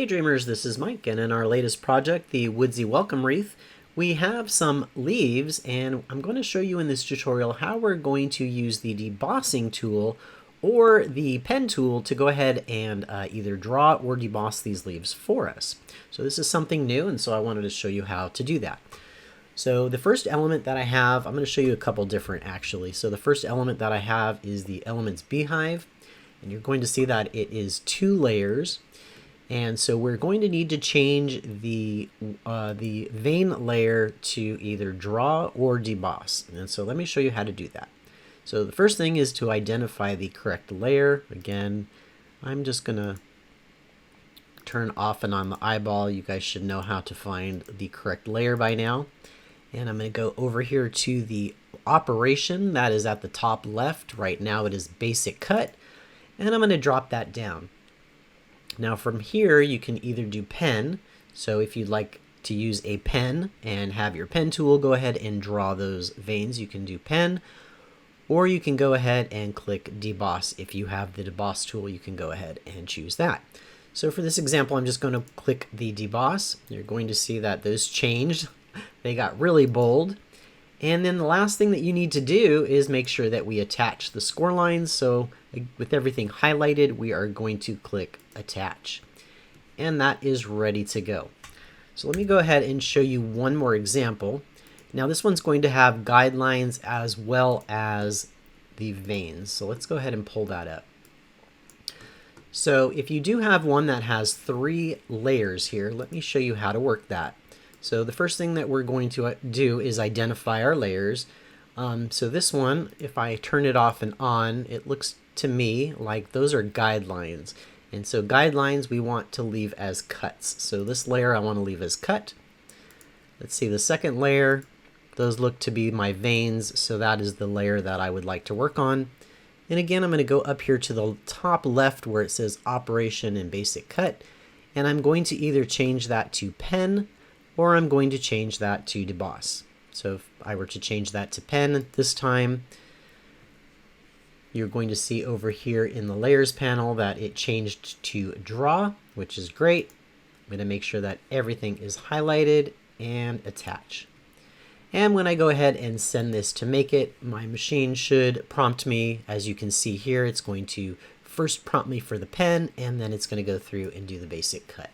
Hey Dreamers, this is Mike, and in our latest project, the Woodsy Welcome Wreath, we have some leaves, and I'm going to show you in this tutorial how we're going to use the debossing tool or the pen tool to go ahead and either draw or deboss these leaves for us. So this is something new, and so I wanted to show you how to do that. So the first element that I have, I'm going to show you a couple different actually. So the first element that I have is the Elements Beehive, and you're going to see that it is 2 layers. And so we're going to need to change the vein layer to either draw or deboss. And so let me show you how to do that. So the first thing is to identify the correct layer. Again, I'm just going to turn off and on the eyeball. You guys should know how to find the correct layer by now. And I'm going to go over here to the operation that is at the top left. Right now it is Basic Cut. And I'm going to drop that down. Now from here, you can either do pen. So if you'd like to use a pen and have your pen tool go ahead and draw those veins, you can do pen. Or you can go ahead and click deboss. If you have the deboss tool, you can go ahead and choose that. So for this example, I'm just going to click the deboss. You're going to see that those changed. They got really bold. And then the last thing that you need to do is make sure that we attach the score lines. So with everything highlighted, we are going to click attach. And that is ready to go. So let me go ahead and show you one more example. Now this one's going to have guidelines as well as the veins. So let's go ahead and pull that up. So if you do have one that has 3 layers here, let me show you how to work that. So the first thing that we're going to do is identify our layers. So this one, if I turn it off and on, it looks to me like those are guidelines. And so guidelines we want to leave as cuts. So this layer I want to leave as cut. Let's see, the second layer, those look to be my veins. So that is the layer that I would like to work on. And again, I'm going to go up here to the top left where it says Operation and Basic Cut. And I'm going to either change that to pen, or I'm going to change that to deboss. So if I were to change that to pen this time, you're going to see over here in the layers panel that it changed to draw, which is great. I'm going to make sure that everything is highlighted and attach. And when I go ahead and send this to make it, my machine should prompt me. As you can see here, it's going to first prompt me for the pen, and then it's going to go through and do the basic cut.